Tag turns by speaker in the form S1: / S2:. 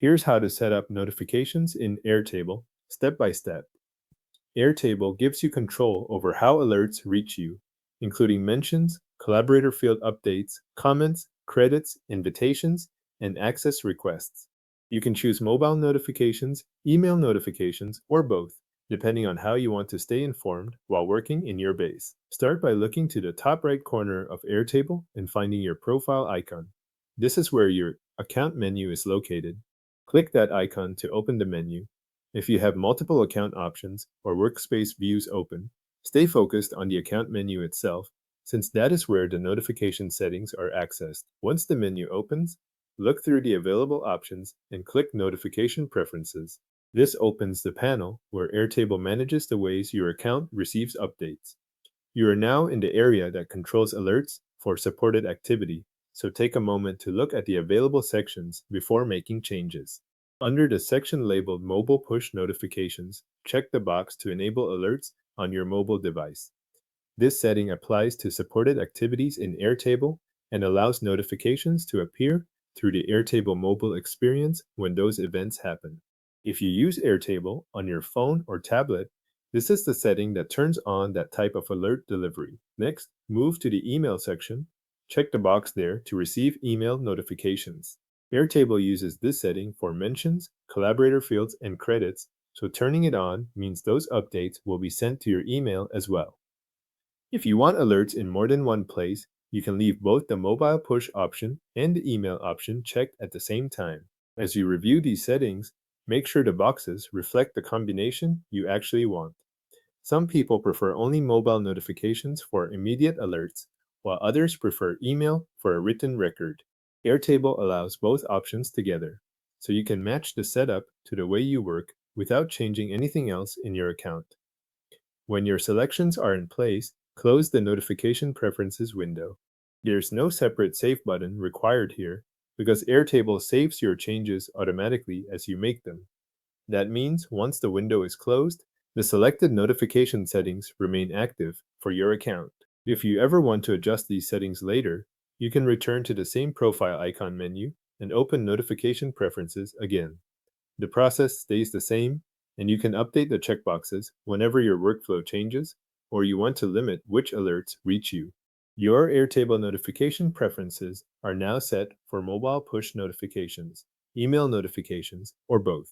S1: Here's how to set up notifications in Airtable, step by step. Airtable gives you control over how alerts reach you, including mentions, collaborator field updates, comments, credits, invitations, and access requests. You can choose mobile notifications, email notifications, or both, depending on how you want to stay informed while working in your base. Start by looking to the top right corner of Airtable and finding your profile icon. This is where your account menu is located. Click that icon to open the menu. If you have multiple account options or workspace views open, stay focused on the account menu itself, since that is where the notification settings are accessed. Once the menu opens, look through the available options and click Notification Preferences. This opens the panel where Airtable manages the ways your account receives updates. You are now in the area that controls alerts for supported activity, so take a moment to look at the available sections before making changes. Under the section labeled Mobile Push Notifications, check the box to enable alerts on your mobile device. This setting applies to supported activities in Airtable and allows notifications to appear through the Airtable mobile experience when those events happen. If you use Airtable on your phone or tablet, this is the setting that turns on that type of alert delivery. Next, move to the email section. Check the box there to receive email notifications. Airtable uses this setting for mentions, collaborator fields, and credits, so turning it on means those updates will be sent to your email as well. If you want alerts in more than one place, you can leave both the mobile push option and the email option checked at the same time. As you review these settings, make sure the boxes reflect the combination you actually want. Some people prefer only mobile notifications for immediate alerts, while others prefer email for a written record. Airtable allows both options together, so you can match the setup to the way you work without changing anything else in your account. When your selections are in place, close the Notification Preferences window. There's no separate Save button required here because Airtable saves your changes automatically as you make them. That means once the window is closed, the selected notification settings remain active for your account. If you ever want to adjust these settings later, you can return to the same profile icon menu and open Notification Preferences again. The process stays the same, and you can update the checkboxes whenever your workflow changes or you want to limit which alerts reach you. Your Airtable notification preferences are now set for mobile push notifications, email notifications, or both.